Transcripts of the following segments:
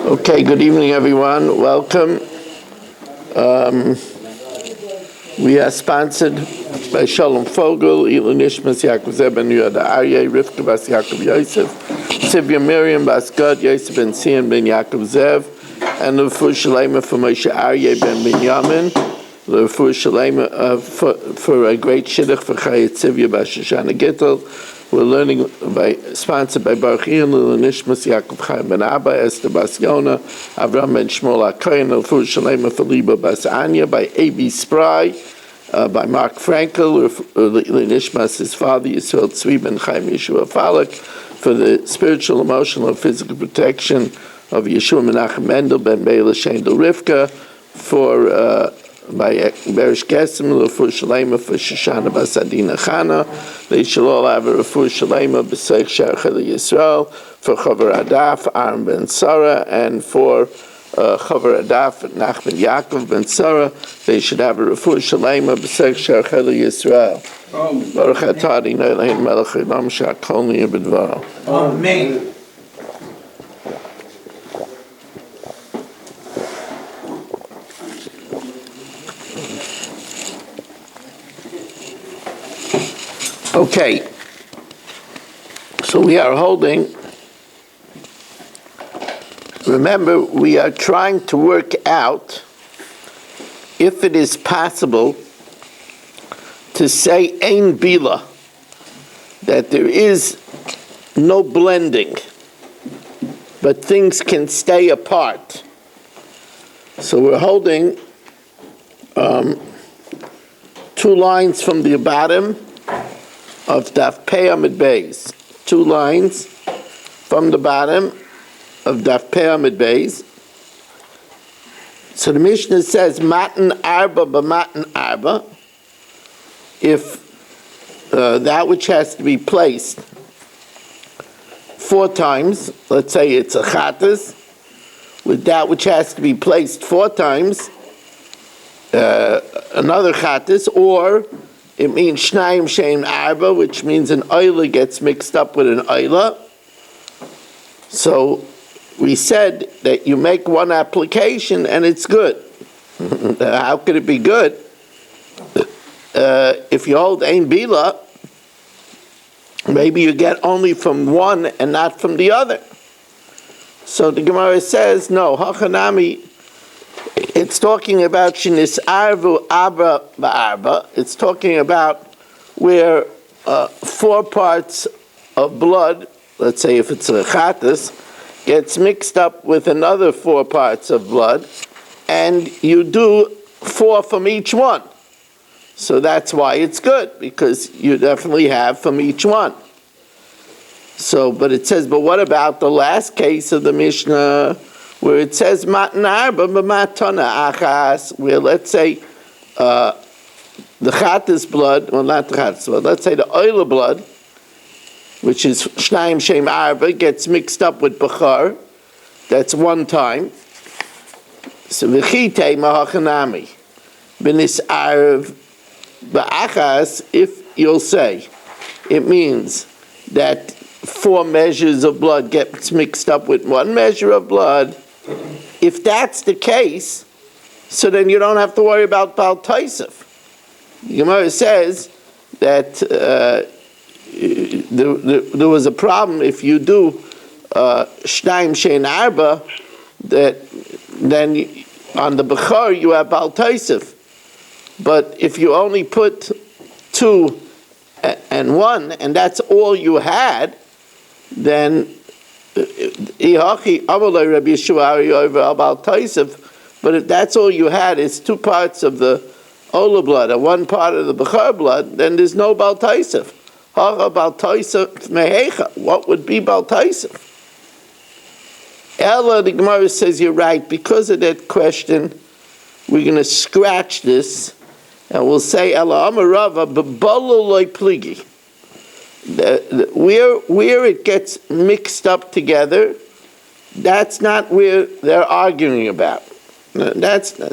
Okay, good evening, everyone. Welcome. We are sponsored by Shalom Fogel, Ilu Nishmas Yaakov Zeb ben Yoda Aryeh, Rivka Bas Yaakov Yosef, Sivya Miriam Bas Gad, Yosef ben Sion ben Yaakov Zev, and the Refuah Shalema for Moshe Aryeh ben Binyamin, the Refuah Shalema for a great shidduch for Chayet Sivya Bas Shoshana Gittel. We're learning sponsored by Baruch Ilu Nishmas Yaakov Chaim ben Abba, Esther Bas Yona, Avram ben Shmuel HaKohen, the Refuah Shalema for Liba Bas Anya, by A.B. Spry, by Mark Frankel, Nishmas, his father, Yisrael Tzvi ben Chaim Yeshua Falak, for the spiritual, emotional, and physical protection of Yeshua Menachem Mendel ben Beila Shendel Rivka, for by Berish Gesim, Refuah Shalema for Shoshana Bas Adina Chana. They shall all have a Refuah Shalema b'Seich Sherchel Yisrael, for Chavar Adaf, Aaron ben Sarah, and for Chavar Adaf, Nachman Yaakov ben Sarah. They should have a Refuah Shalema b'Seich Sherchel Yisrael. Baruch atah Adonai Eloheinu melech haolam she'akol niyeh b'dvaro. Amen. Okay, so we are holding, remember, we are trying to work out if it is possible to say ein bila, that there is no blending, but things can stay apart. So we're holding two lines from the bottom of Daf Pei Amid Beis. Two lines from the bottom of Daf Pei Amid Beis. So the Mishnah says, Matan Arba b'Matan Arba, if that which has to be placed 4 times, let's say it's a chatas, with that which has to be placed 4 times, another chatas, or it means Shnayim Shein Arba, which means an Oila gets mixed up with an Oila. So we said that you make one application and it's good. How could it be good? If you hold Ein Bila, maybe you get only from one and not from the other. So the Gemara says, no, Hachanami, it's talking about Shinis Arvu Abba Ba'arba. It's talking about where 4 parts of blood, let's say if it's a chatas, gets mixed up with another 4 parts of blood, and you do 4 from each one. So that's why it's good, because you definitely have from each one. So, but it says, but what about the last case of the Mishnah, where it says Matan Arba b'Matana Achas, where let's say the chatas blood, well not the chatas blood, let's say the oila blood, which is Shnayim Shein Arba, gets mixed up with Bechar, that's 1 time. So v'chitei mahachanami b'nis arv b'achas, if you'll say, it means that 4 measures of blood gets mixed up with 1 measure of blood. If that's the case, so then you don't have to worry about Baal Taisef. The Gemara says that there was a problem if you do Shnayim Shein Arba, that then on the Bechar you have Baal Taisef. But if you only put 2 and 1, and that's all you had, then but if that's all you had is 2 parts of the Ola blood and 1 part of the Bechar blood, then there's no Baal Taisef. What would be Baal Taisef? Ella, the Gemara says you're right. Because of that question, we're going to scratch this, and we'll say Ella Amarava b'Balo loy pligi. Where it gets mixed up together, that's not where they're arguing about. That's not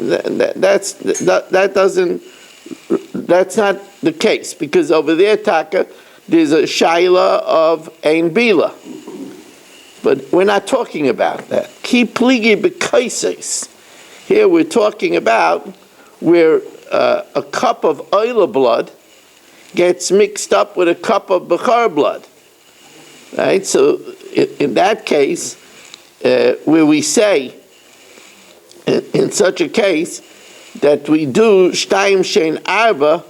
the case, because over there, Taka, there's a shaila of Ein Bila. But we're not talking about that. Ki pligi b'kaises. Here we're talking about where a cup of oila blood gets mixed up with a cup of bechar blood. Right? So in that case, where we say, in such a case, that we do shtayim shein arba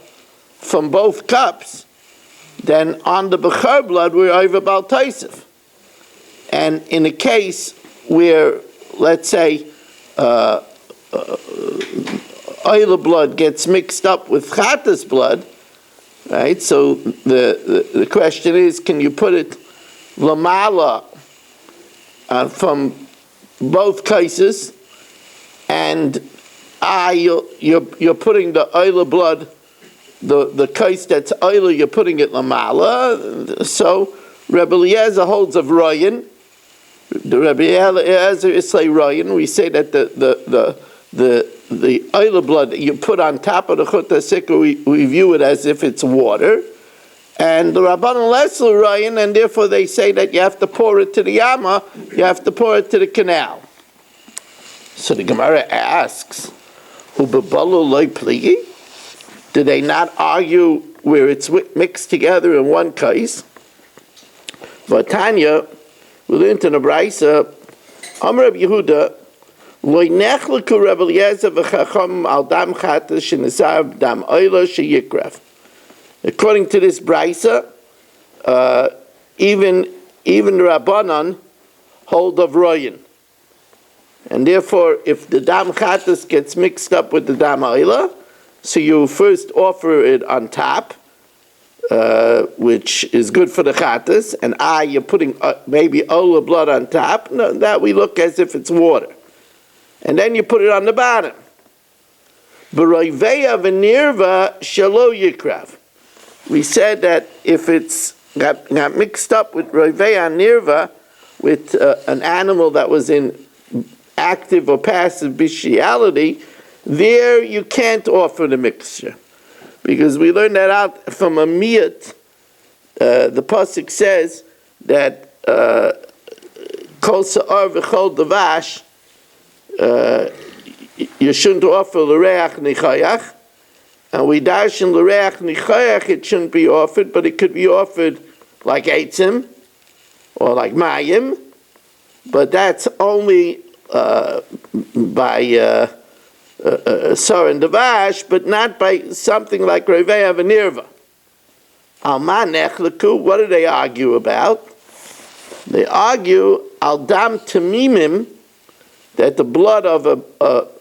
from both cups, then on the bechar blood we're over bal taisif. And in a case where, let's say, oila blood gets mixed up with chatas blood, right? So the question is, can you put it lamala from both cases, and you're putting the oila blood, the case that's oila, you're putting it lamala. So Rebbe Eliezer holds of Ryan. The Rebbe Eliezer is say Ryan. We say that the oila blood that you put on top of the chuta sikra, we view it as if it's water. And the Rabbanan Leslie Ryan, and therefore they say that you have to pour it to the Yama, you have to pour it to the canal. So the Gemara asks, Ubebalu loy pligi? Do they not argue where it's mixed together in one case? But Tanya, we learned in the Braisa, Amar Reb Yehuda, loy nechleku Rebbe Eliezer v'chacham al dam chatas shenesav dam oila sheyikrav. According to this Braisa, even the Rabbanan hold of Royan. And therefore, if the dam chatas gets mixed up with the dam oila, so you first offer it on top, which is good for the chatas, and you're putting maybe oila blood on top. No, that we look as if it's water. And then you put it on the bottom. B'roiveya v'nirva shelo yikrav. We said that if it's got mixed up with roiveya nirva, with an animal that was in active or passive bestiality, there you can't offer the mixture. Because we learned that out from a miyat. The pasuk says that kol sa'ar v'chol davash, you shouldn't offer l'reach nichayach, and we dash in l'reach nichayach it shouldn't be offered, but it could be offered like eitzim or like mayim, but that's only by sar and davash, but not by something like roiveya v'nirva. Alma nechleku, what do they argue about? They argue al dam tamimim, that the blood of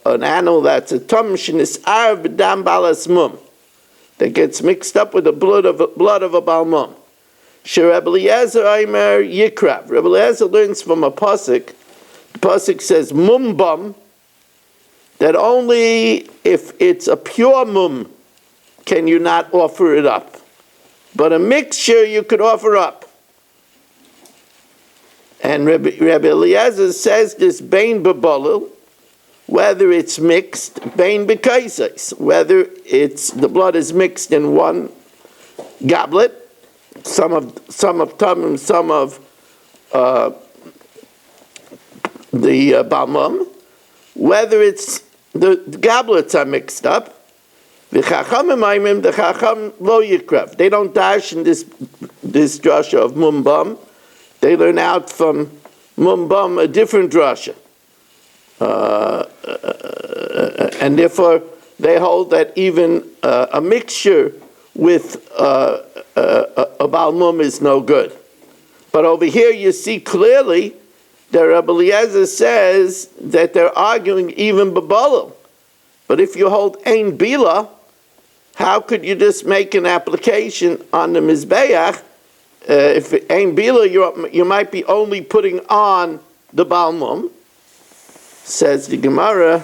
an animal that's a tom shenisar b'dam balas mum, that gets mixed up with the blood of a bal mum. Rebbe Eliezer Aimer Yikrav. Rebbe Eliezer learns from a pasuk. The pasuk says mum bum, that only if it's a pure mum can you not offer it up, but a mixture you could offer up. And Rebbe Eliezer says this bein bebolil, whether it's mixed, bein bekaises, whether the blood is mixed in one goblet, some of tamim, some of the balmum, whether it's the goblets are mixed up. The chacham lo yikrav. They don't dash in this drasha of mumbam. They learn out from mumbam a different drasha, and therefore they hold that even a mixture with a balmum is no good. But over here you see clearly that Rebbe Eliezer says that they're arguing even b'balil. But if you hold ein bila, how could you just make an application on the mizbeach? If ein bila, you might be only putting on the balmum. Says the Gemara,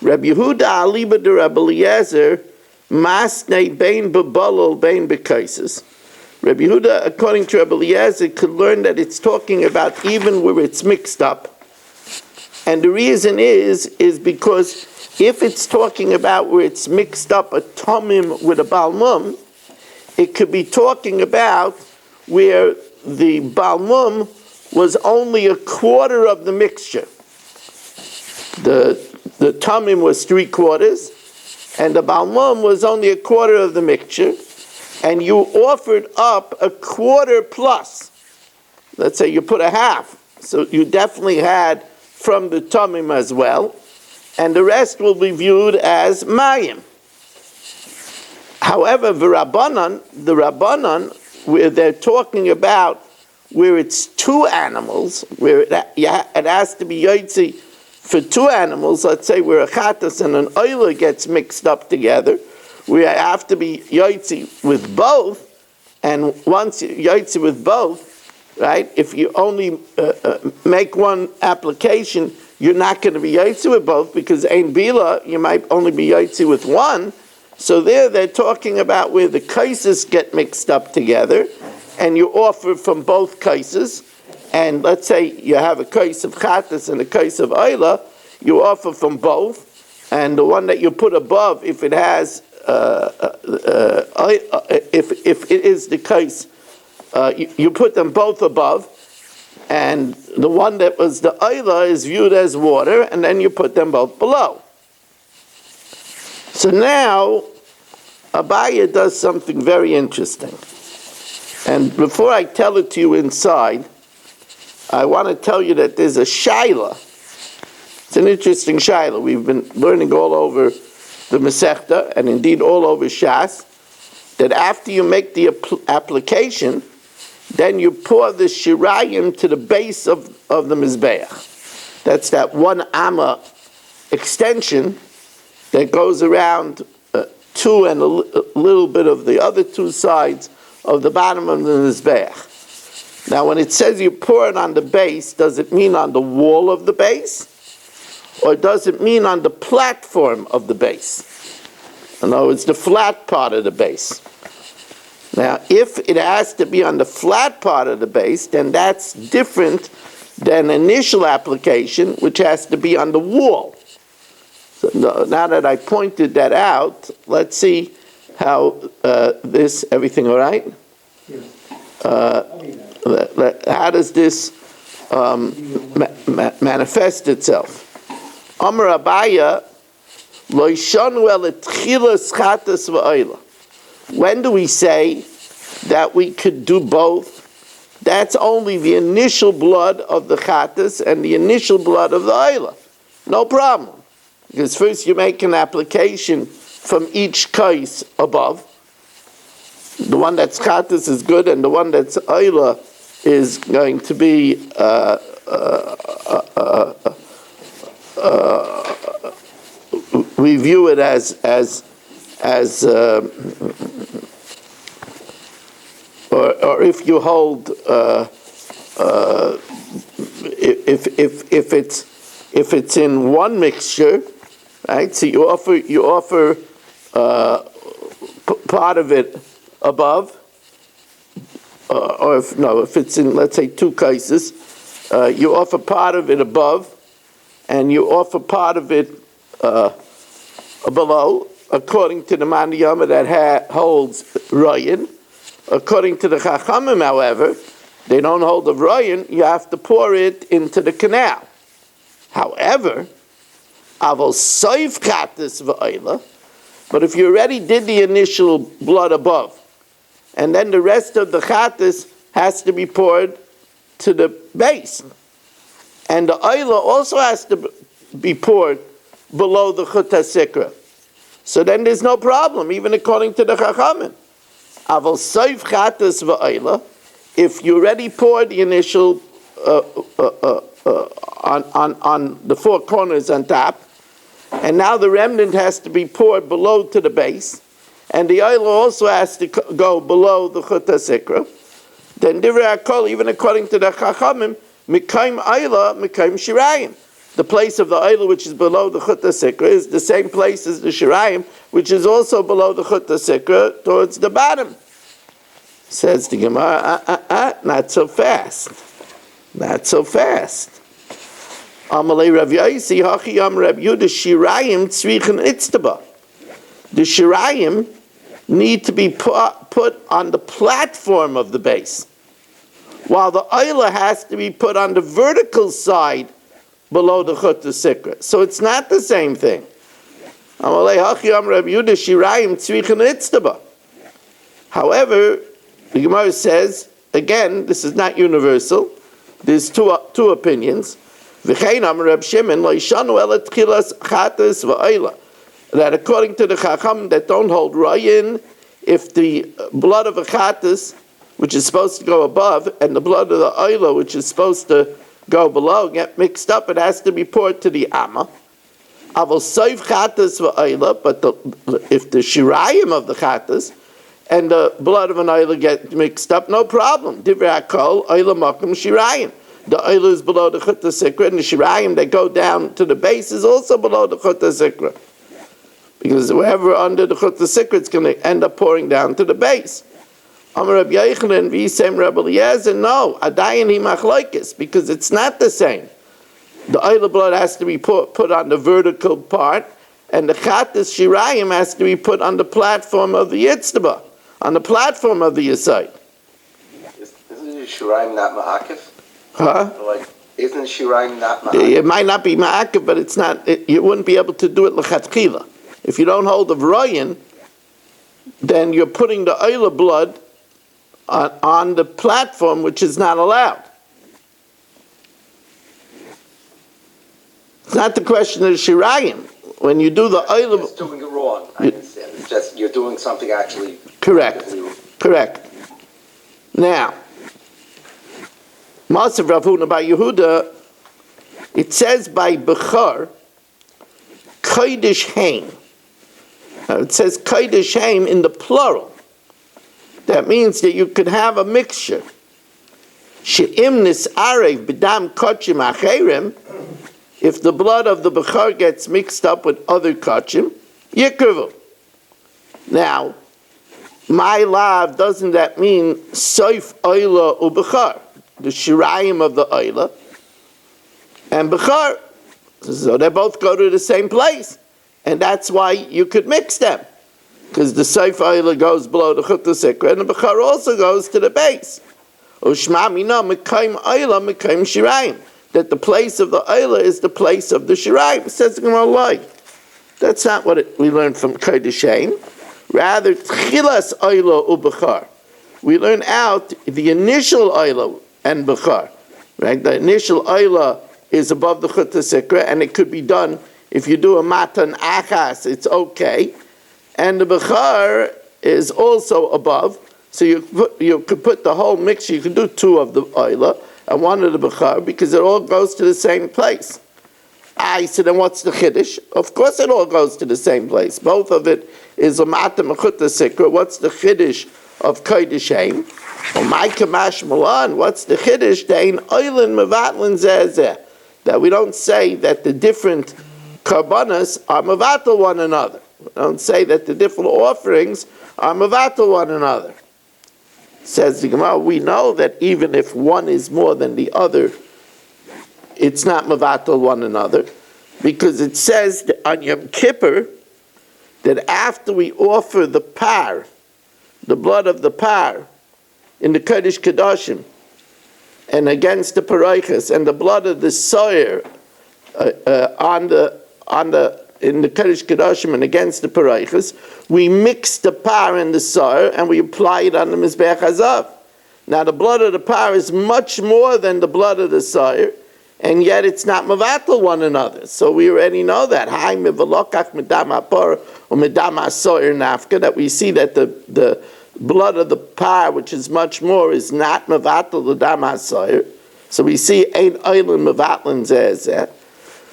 Rabbi Yehuda aliba de Rabbi Eliezer masnei bein b'balil bein b'kaises. Rabbi Yehuda, according to Rabbi Eliezer, could learn that it's talking about even where it's mixed up. And the reason is because if it's talking about where it's mixed up a tomim with a balmum, it could be talking about where the balmum was only a quarter of the mixture. The tamim was 3/4, and the balmum was only a quarter of the mixture, and you offered up a quarter plus. Let's say you put a half, so you definitely had from the tamim as well, and the rest will be viewed as mayim. However, the Rabbanan, where they're talking about where it's 2 animals, where it has to be yotzi for 2 animals, let's say where a chatas and an oila gets mixed up together, we have to be yotzi with both, and once yotzi with both, right, if you only make one application, you're not going to be yotzi with both, because ein bila, you might only be yotzi with one. So there they're talking about where the cases get mixed up together, and you offer from both cases. And let's say you have a case of chatas and a case of oila, you offer from both, and the one that you put above, if it has, if it is the case, you put them both above, and the one that was the oila is viewed as water, and then you put them both below. So now, Abaya does something very interesting. And before I tell it to you inside, I want to tell you that there's a shaila. It's an interesting shaila. We've been learning all over the Masechta, and indeed all over Shas, that after you make the application, then you pour the shirayim to the base of the Mizbeach. That's that 1 amma extension that goes around 2 and a little bit of the other 2 sides of the bottom of the Mizbeach. Now when it says you pour it on the base, does it mean on the wall of the base? Or does it mean on the platform of the base? In other words, the flat part of the base. Now, if it has to be on the flat part of the base, then that's different than initial application, which has to be on the wall. So now that I pointed that out, let's see how everything all right? Yes. How does this manifest itself? Amar Abaya, lo yishanu el tchilas chatas v'oila. When do we say that we could do both? That's only the initial blood of the chatas and the initial blood of the oila. No problem. Because first you make an application from each case above. The one that's chatas is good, and the one that's oila is going to be we view it as or if you hold if it's in one mixture, right? So you offer part of it above, or if it's in, let's say, 2 cases, you offer part of it above, and you offer part of it below, according to the Mandiyama that holds Ryan. According to the Chachamim, however, they don't hold of Ryan, you have to pour it into the canal. However, Aval Soif Chatas V'Oila, but if you already did the initial blood above, and then the rest of the Chatas has to be poured to the base, and the Oila also has to be poured below the Chut HaSikra. So then there's no problem, even according to the Chachamim. Aval Soif Chatas V'Oila, if you already poured the initial on the 4 corners on top, and now the remnant has to be poured below to the base, and the oil also has to go below the Chut HaSikra, then Divrei HaKol, even according to the Chachamim, Mikaim Oila, Mikaim Shirayim. The place of the oil which is below the Chut HaSikra is the same place as the Shirayim, which is also below the Chut HaSikra towards the bottom. Says the Gemara, not so fast. Not so fast. Amalei Rav Yaisi, Hachi Am Rav Yudah, Shirayim Tzrichen Itztaba. The Shirayim need to be put on the platform of the base. while the oila has to be put on the vertical side below the chut sikra. So it's not the same thing. However, the Gemara says, again, this is not universal. There's two opinions. That according to the Chacham that don't hold Rayin, if the blood of a Chatas, which is supposed to go above, and the blood of the Oila, which is supposed to go below, get mixed up, it has to be poured to the Amma. Aval Soif Chatas v'Oila, but if the Shirayim of the Chatas and the blood of an Oila get mixed up, no problem. Divrei HaKol, Oila Makom Shirayim. The Oila is below the Chut HaSikra, and the Shirayim that go down to the base is also below the Chut HaSikra. Because wherever under the Chut HaSikra, it's going to end up pouring down to the base. Amar Rabbi Yochanan v'Yisem Rabbi Eliezer, no, Adayin hi machlokes, because it's not the same. The Oila blood has to be put on the vertical part, and the Chatas Shirayim has to be put on the platform of the Yitztaba, on the platform of the Yisayt. Isn't the Shirayim not ma'akif? Huh? Like, isn't Shirayim not ma'akif? It might not be ma'akif, but it's not. You wouldn't be able to do it l'chatchila. If you don't hold the V'royin, then you're putting the Oila blood on the platform, which is not allowed. It's not the question of the Shirayim. When you do the Oila... You're just doing it wrong, I understand. It's just, you're doing something actually... Correct. Now, Masav Rav Huna by Yehuda, it says by Bechar, Kodesh Haim. Now it says Kodesh Haim in the plural. That means that you could have a mixture. She'im nis'arev b'dam kochim acherim, if the blood of the Bechar gets mixed up with other kochim, yikruvu. Now, my love, doesn't that mean soif oila u'Bechar, the shirayim of the oila, and Bechar, so they both go to the same place, and that's why you could mix them. Because the Seif Oila goes below the Chut HaSikra, and the Bechar also goes to the base. Ushma mina mekayim Oila mekayim Shirayim. That the place of the Oila is the place of the Shirayim. It says the Gemara like. That's not what we learned from Kodesh Haim. Rather, Tchilas Oila u'Bechar. We learn out the initial Oila and Bechar. Right? The initial Oila is above the Chut HaSikra, and it could be done if you do a Matan Achas, it's okay. And the Bechar is also above, so you could put the whole mixture, you could do two of the Oila and one of the Bechar, because it all goes to the same place. I said, then what's the Chiddush? Of course it all goes to the same place. Both of it is a Matam Chut HaSikra. What's the Chiddush of Kodesh Haim? Or my Kamash Malan, what's the Chiddush? Dein Oilin Mevatlin Zezeh. That we don't say that the different Karbanas are Mevatel one another. Don't say that the different offerings are mevatel one another. Says the Gemara, we know that even if one is more than the other, it's not mevatel one another, because it says that on Yom Kippur that after we offer the par, the blood of the par, in the Kodesh Kedoshim, and against the Paraichas, and the blood of the soyer in the Kodesh Kedoshim and against the Paraichas, we mix the par and the soyer and we apply it on the Mizbeach Hazav. Now the blood of the par is much more than the blood of the soyer, and yet it's not mevatel one another. So we already know that. Hai mevalokach medam hapar or medam hasoyer nafka, that we see that the blood of the par, which is much more, is not mevatel the dam hasoyer. So we see ein oilin mevatlin zeh.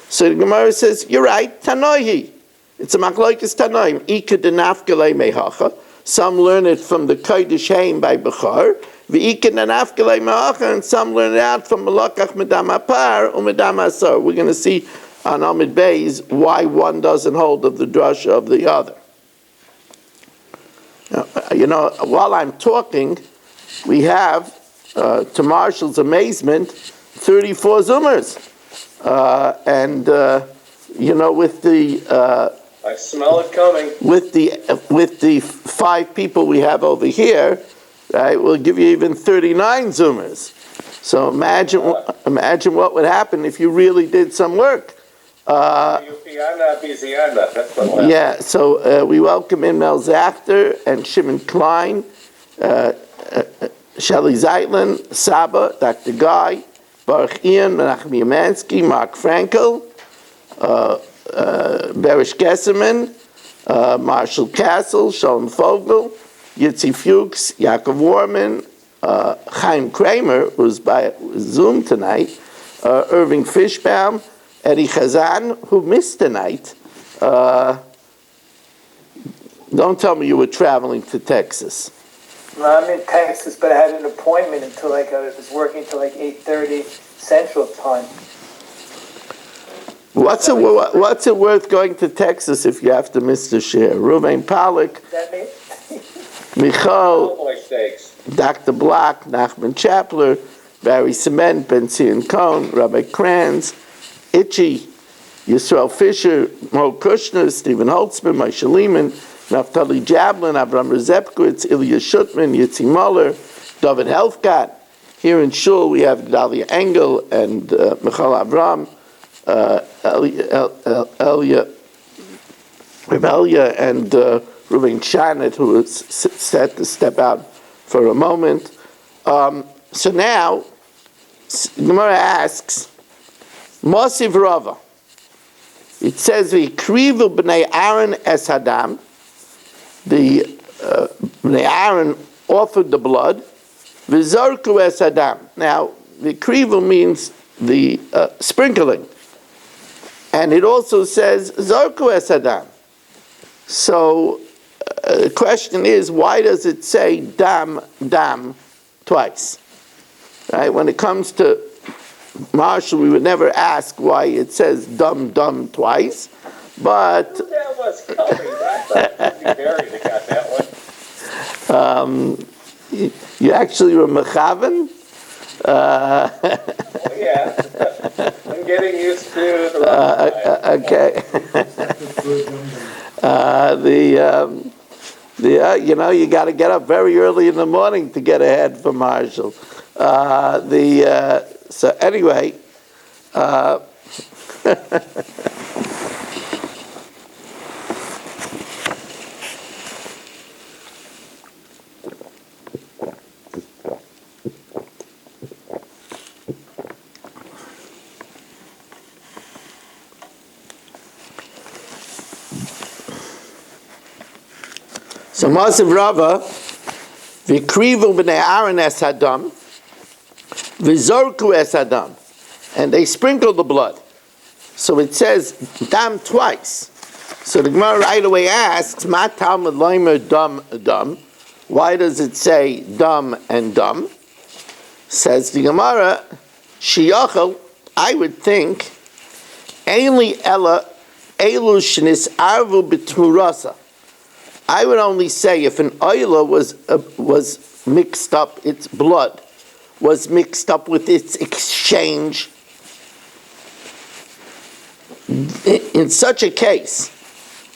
So the Gemara says, you're right, Tanoihi. It's a machlokes Tanoim. Ika denafkele mehacha. Some learn it from the Kodesh Haim by Bechar. V'ika denafkele mehacha. And some learn it out from Malakach medam hapar or medam hasor. We're going to see on Amid Beis why one doesn't hold of the drasha of the other. Now, while I'm talking, we have, to Marshall's amazement, 34 Zumers. With the I smell it coming. With the 5 people we have over here, right, we'll give you even 39 Zoomers. So imagine what would happen if you really did some work. That's what Yeah, so we welcome in Mel Zachter and Shimon Klein, Shelley Zeitlin, Saba, Dr. Guy, Baruch Ian, Menachem Yamansky, Mark Frankel, Berish Gesserman, Marshall Castle, Shalom Fogel, Yitzi Fuchs, Yaakov Warman, Chaim Kramer, who's by Zoom tonight, Irving Fishbaum, Eddie Chazan, who missed tonight. Don't tell me you were traveling to Texas. No, I'm in Texas, but I had an appointment until I was working till 8:30 Central Time. What's it worth going to Texas if you have to miss the share? Ruvain Pollack, That means Michal, Cowboy steaks. Dr. Block, Nachman Chapler, Barry Cement, Ben Zion Cohn, Rabbi Kranz, Itchy, Yisrael Fisher, Mo Kushner, Stephen Holtzman, Moshe Lehman, Naftali Jablin, Avram Rezepkowitz, Ilya Shutman, Yitzi Muller, David Helfgott. Here in Shul we have Dalia Engel and Michal Avram, Rebellia and Ruben Shanet, who is set to step out for a moment. So now, Gemara asks, Mosiv Rava. It says, V'krivu b'nei Aaron es Hadam. The b'nei Aaron offered the blood. V'zorku es Hadam. Now, V'krivu means the sprinkling. And it also says, Zorku es Hadam. So, the question is, why does it say dam twice? Right? When it comes to Marshall, we would never ask why it says dum twice, but That was coming. I thought it would be Barry that got that one. you actually were mechaven. Oh, yeah. I'm getting used to the wrong side. Okay. You got to get up very early in the morning to get ahead for Marshall. So anyway, so Mosiv Rava, V'krivu b'nei Aaron es Hadam, V'zorku es Hadam, and they sprinkle the blood. So it says dam twice. So the Gemara right away asks, Ma Talmud Loimer dam? Why does it say dam and dam? Says the Gemara, Shiyachal, I would think, Eili Ella Elu Shnis Arvu B'Tmurasa. I would only say if an oila was mixed up, its blood was mixed up with its exchange. In such a case,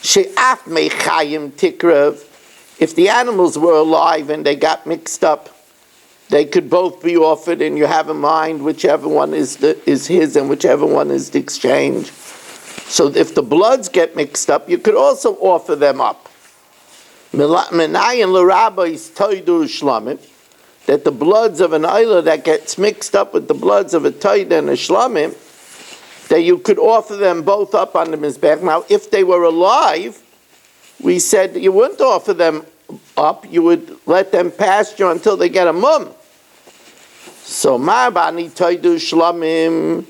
she'af mechayim tikrav, if the animals were alive and they got mixed up, they could both be offered, and you have in mind whichever one is his and whichever one is the exchange. So if the bloods get mixed up, you could also offer them up. Menayin l'rabais toidu shlamim, that the bloods of an oila that gets mixed up with the bloods of a toida and a shlamim, that you could offer them both up on the mizbech. Now, if they were alive, we said you wouldn't offer them up; you would let them pasture until they get a mum. So ma'abani toidu shlamim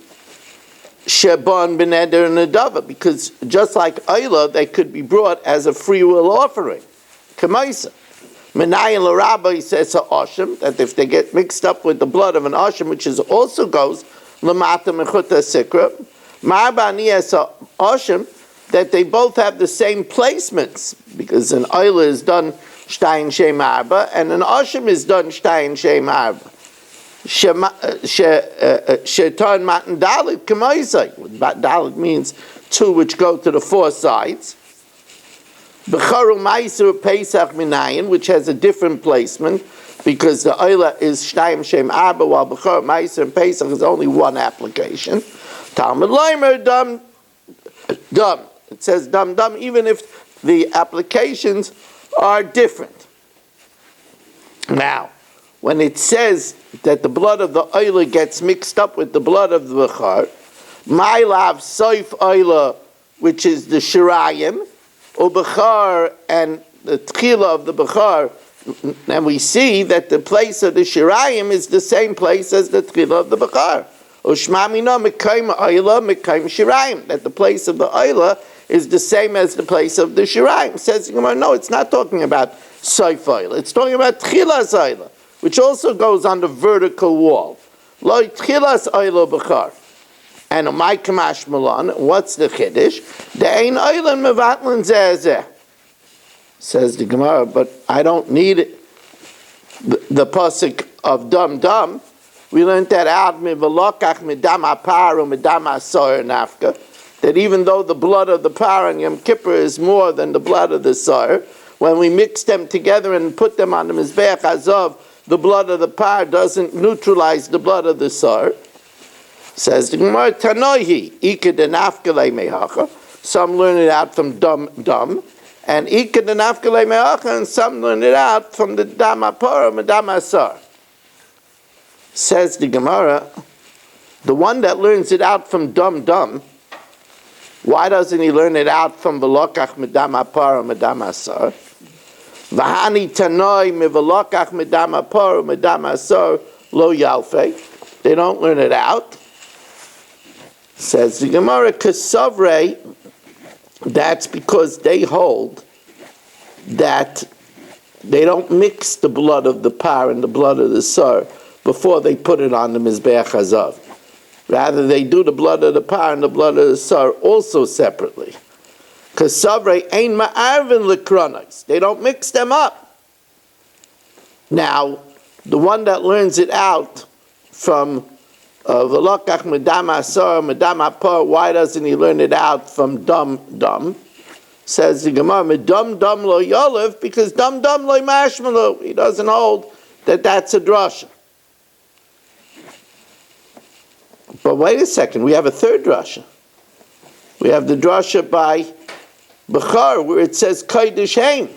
shebon b'neder nedava, because just like oila, they could be brought as a free will offering. Kamaisa. Menayin l'rabbi says a oshim, that if they get mixed up with the blood of an oshim, which also goes l'mata mechuta sikra, ma'abani as a oshim, that they both have the same placements, because an oila is done shtayin shem arba, and an oshim is done shtayin shem arba. Shetan matan dalit kamaisa. Dalit means two which go to the four sides. B'charu Ma'aser Pesach Minayin, which has a different placement. because the Oila is Shnayim Shem Abba, while Bechor, Meiser, and Pesach is only one application. Talmud Leimer, Dam. It says Dam, even if the applications are different. Now, when it says that the blood of the Oila gets mixed up with the blood of the Bechor, Mailav Soif Oila, which is the Shirayim, or Bechor, and the Tchila of the Bechor, and we see that the place of the Shirayim is the same place as the Tchila of the Bechor. Ushmamina Mekayim Oila Mekayim Shirayim, that the place of the Oila is the same as the place of the Shirayim. Says no, it's not talking about Soif Oila, it's talking about Tchilas Oila, which also goes on the vertical wall. Lo Tchilas Oila Bechor. And my Kamash Malan, what's the Chiddush? The Ein Oilan Mevatlan Zeh. Says the Gemara, but I don't need it. The pasuk of Dam. We learned that out Mivalokach Midam Apar Midam Asor Nafka. That even though the blood of the par and Yom Kippur is more than the blood of the Sar, when we mix them together and put them on the Mizbeach Azov, the blood of the par doesn't neutralize the blood of the Sar. Says the Gemara, Tanohi, Ika de Nafkele Mehacha. Some learn it out from Dam. And Ika de Nafkele Mehacha, and some learn it out from the Dam Apar and Dam Asar. Says the Gemara, the one that learns it out from Dam, why doesn't he learn it out from Velokach Medam Apar Medam Asar? V'hani Tanoi Mivelokach Medam Apar Medam Asar Lo Yalfe. They don't learn it out. Says the Gemara, Kasavre, that's because they hold that they don't mix the blood of the par and the blood of the sar before they put it on the Mizbeach Hazav. Rather, they do the blood of the par and the blood of the sar also separately. Kasavre ein ma'arvin lekronos. They don't mix them up. Now, the one that learns it out from V'lokach medam asar medam apar, why doesn't he learn it out from dam? Says the Gemara, medam dam lo yolev, because dam lo mashmalu. He doesn't hold that that's a drasha. But wait a second, we have a third drasha. We have the drasha by Bechar, where it says Kodesh Haim,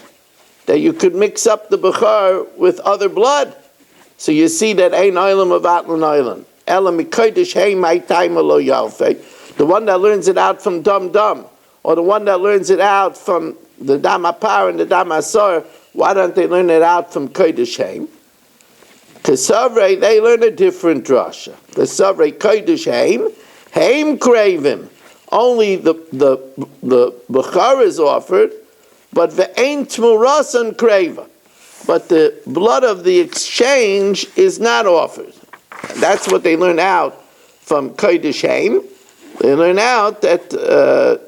that you could mix up the Bechar with other blood. So you see that Ein Oilam of Atlan Oilam. Elam Kodesh Haim my time lo Yalfe. The one that learns it out from Dam, or the one that learns it out from the Dam Apar and the Dam Asar, why don't they learn it out from Kodesh Haim? Kasavre, they learn a different drasha. Kasavre Kodesh Haim Kravim. Only the Bechar is offered, but ve'ein tmurasan kreva. But the blood of the exchange is not offered. That's what they learn out from Kodesh Haim. They learn out that the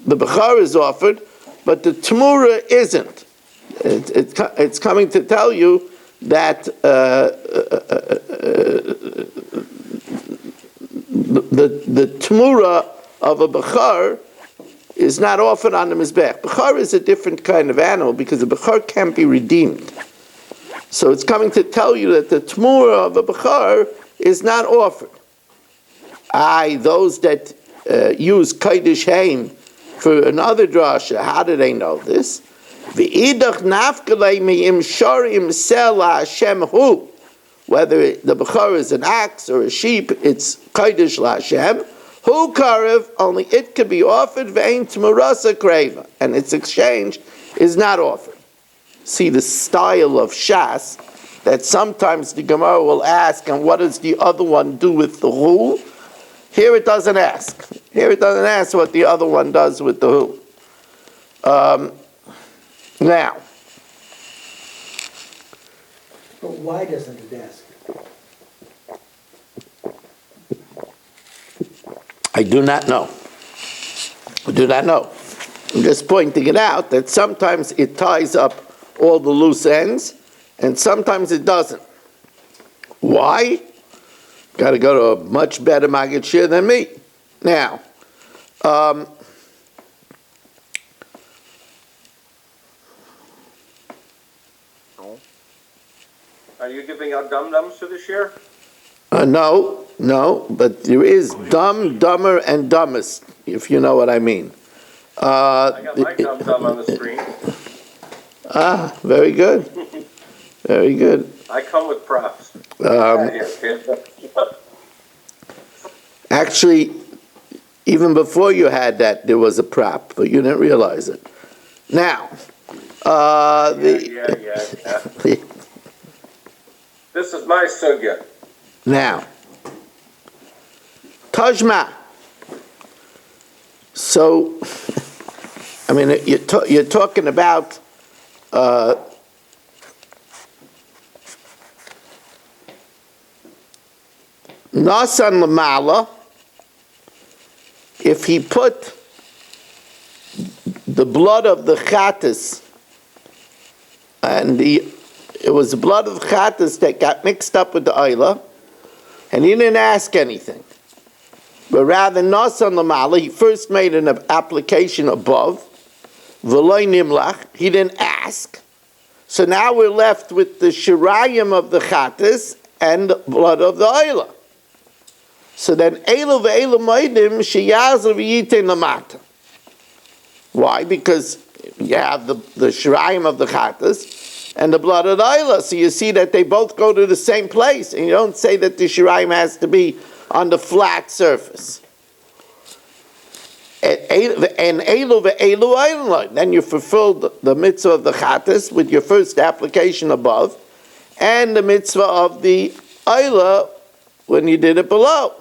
Bechar is offered, but the Tmura isn't. It's coming to tell you that the Tmura of a Bechar is not offered on the Mizbech. Bechar is a different kind of animal because the Bechar can't be redeemed. So it's coming to tell you that the Tmura of a Bechar is not offered. Those that use Kodesh Haim for another drasha, how do they know this? V'idach nafkalei me'im shorim sela Hashem hu. Whether the Bechar is an ox or a sheep, it's Kodesh LaHashem. Hu karev, only it could be offered, ve'ein tmurasa kreva, and its exchange is not offered. See the style of Shas, that sometimes the Gemara will ask, and what does the other one do with the hu? Here it doesn't ask. Here it doesn't ask what the other one does with the hu. Now. But why doesn't it ask? I do not know. I do not know. I'm just pointing it out that sometimes it ties up all the loose ends, and sometimes it doesn't. Why? Got to go to a much better Maggid Shir than me. Now, Are you giving out dum-dums for this year? No, but there is dumb, dumber, and dumbest, if you know what I mean. I got my dum-dum on the screen. Very good. Very good. I come with props. Actually, even before you had that, there was a prop, but you didn't realize it. Now, Yeah. This is my sugya. Now, Tajma. So, I mean, you're talking about Nasan Lamala. If he put the blood of the Chattis, and it was the blood of the Chattis that got mixed up with the Ayla, and he didn't ask anything. But rather, Nasan Lamala, he first made an application above, V'loy Nimlach, he didn't ask. So now we're left with the Shirayim of the Chattis and the blood of the Ayla. So then, Eilu ve'eilu moedim sheyazer v'yitein lamata. Why? Because you have the Shirayim of the Chattis and the blood of the Ayla. So you see that they both go to the same place. And you don't say that the Shirayim has to be on the flat surface. And Eilu ve'eilu ayla. Then you fulfilled the mitzvah of the Chattis with your first application above, and the mitzvah of the Ayla when you did it below.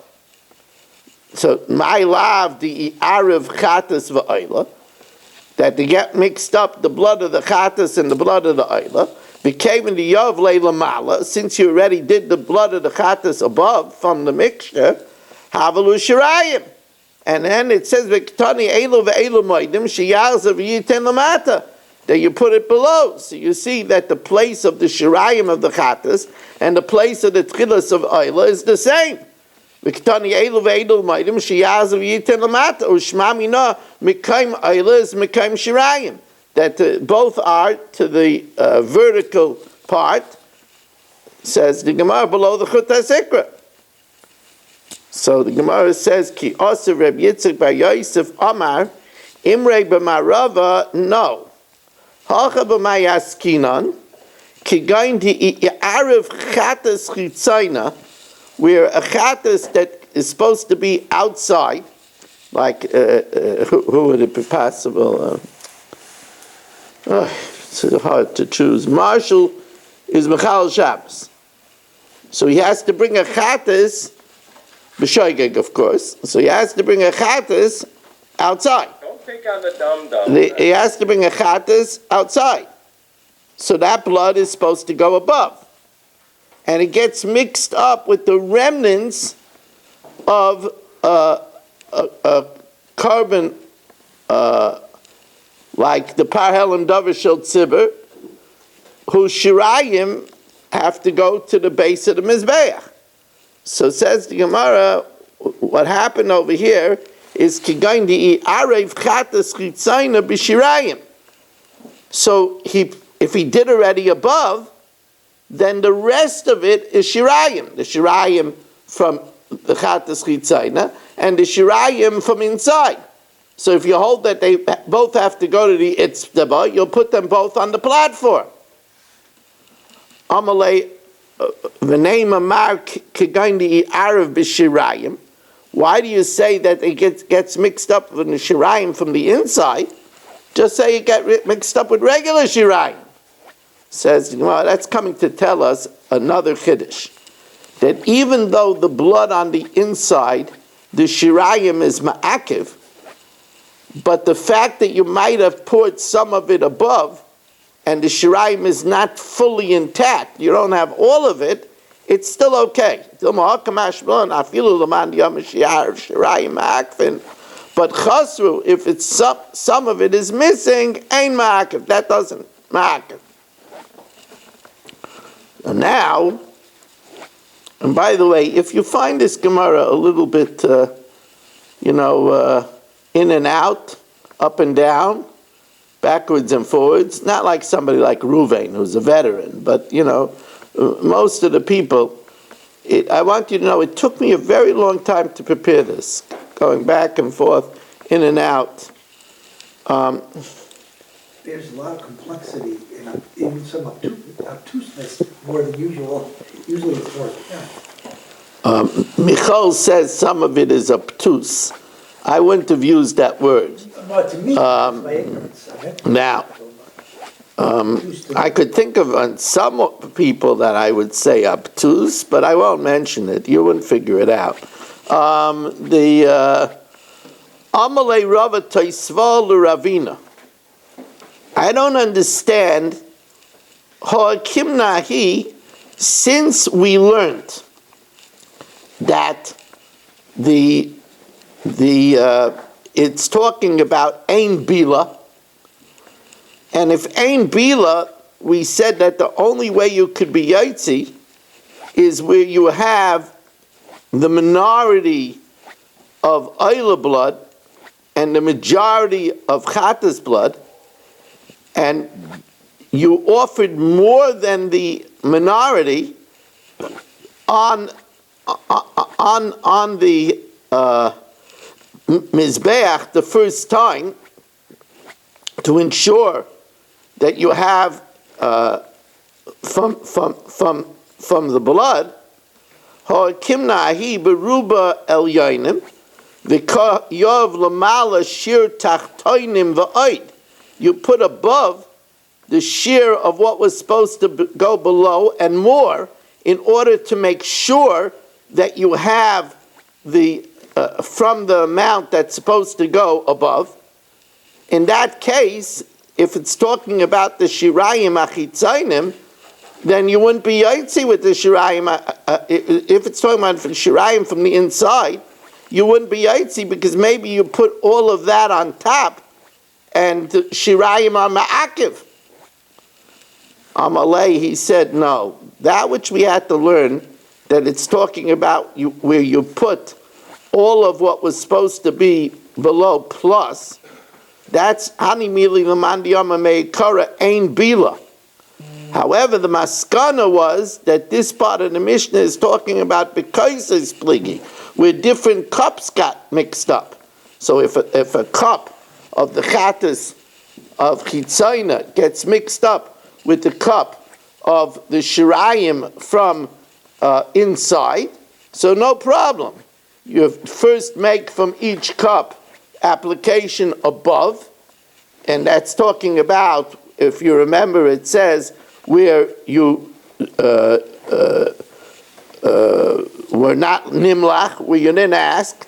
So, my love, the Arav Chattis v'Ayla, that they get mixed up the blood of the Chattis and the blood of the Ayla, became in the Yov Leila Mala, since you already did the blood of the Chattis above from the mixture, Havalu Shirayim. And then it says, V'ktani Eilu ve'eilu moedim sheyazer v'yiten lamata, that you put it below. So you see that the place of the Shirayim of the Chattis and the place of the Tchilas of Ayla is the same. V'ktani Eilu ve'eilu moedim sheyazer v'yiten lamata, u'shma mina mekayim Ayla is mekayim Shirayim. That both are to the vertical part, says the Gemara, below the Chut HaSikra. So the Gemara says, Ki Oser Reb Yitzchak bar Yosef Amar, Imrei b'marava, no. Hacha b'may askinan, Ki gain di Arav Chattis Chitzayna, where a Chattis that is supposed to be outside, like, who would it be possible? It's hard to choose. Marshall is Michal Shabbos. So he has to bring a Chattis, B'shoigeg, of course. So he has to bring a Chattis outside. Don't take on the dum-dum. He has to bring a Chattis outside. So that blood is supposed to go above. And it gets mixed up with the remnants of a carbon, like the Parhel and Davashel Tzibur, whose Shirayim have to go to the base of the Mizbeach. So says the Gemara, what happened over here is Kigain di Arev Chattis Chitzayna b'Shirayim. So if he did already above, then the rest of it is Shirayim. The Shirayim from the Chattis Chitzayna and the Shirayim from inside. So if you hold that they both have to go to the Itztaba, you'll put them both on the platform. Amalei v'nei mamar kigain di Arav b'Shirayim. Why do you say that it gets mixed up with the Shirayim from the inside? Just say it got mixed up with regular Shirayim. Says, well, that's coming to tell us another Chiddush. That even though the blood on the inside, the Shirayim is ma'akiv, but the fact that you might have poured some of it above, and the Shirayim is not fully intact, you don't have all of it, it's still okay. But chasru, if it's some of it is missing, ain't ma'akiv. That doesn't ma'akiv. Now, and by the way, if you find this Gemara a little bit, in and out, up and down, backwards and forwards, not like somebody like Ruvain, who's a veteran, but, most of the people, I want you to know, it took me a very long time to prepare this, going back and forth, in and out. There's a lot of complexity and even some obtuseness more than usual. Usually it's more apparent. Michal says some of it is obtuse. I wouldn't have used that word. But to me, it's my ignorance. Now, I could think of some people that I would say obtuse, but I won't mention it. You wouldn't figure it out. Amalei Rava Taisva L'Ravina. I don't understand Ha'akim Nahi, since we learned that it's talking about Ein Bila, and if Ein Bila, we said that the only way you could be Yaitzi is where you have the minority of Eila blood and the majority of Chatas blood, and you offered more than the minority on the Mizbeach the first time to ensure that you have from the blood. Ha'kimnahi beruba el yainim v'yov lamala shir tachtoinim v'oid. You put above the shear of what was supposed to go below and more, in order to make sure that you have the from the amount that's supposed to go above. In that case, if it's talking about the shirayim achitzainim, then you wouldn't be yaitzi with the shirayim. If it's talking about the shirayim from the inside, you wouldn't be yaitzi because maybe you put all of that on top, and shirayim are ma'akiv. Amalei, he said, no. That which we had to learn, that it's talking about where you put all of what was supposed to be below plus, that's hani mili lamandiyama meikara ein bila. However, the maskana was that this part of the Mishnah is talking about bekaises pligi, where different cups got mixed up. So if a cup of the chatas of chitzayna gets mixed up with the cup of the shirayim from inside, so no problem. You first make from each cup application above, and that's talking about, if you remember, it says where you were not nimlach, where you didn't ask,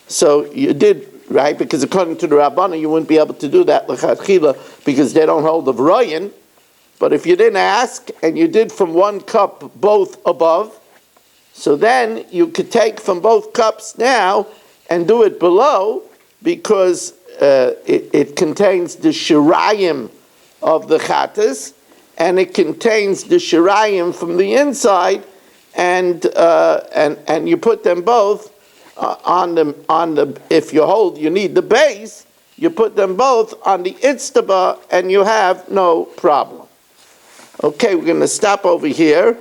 so you did, right? Because according to the Rabbana, you wouldn't be able to do that l'chadchila because they don't hold the v'royin. But if you didn't ask and you did from one cup both above, so then you could take from both cups now and do it below, because it contains the shirayim of the chatas, and it contains the shirayim from the inside, and you put them both on the. If you hold, you need the base. You put them both on the itztaba, and you have no problem. Okay, we're going to stop over here.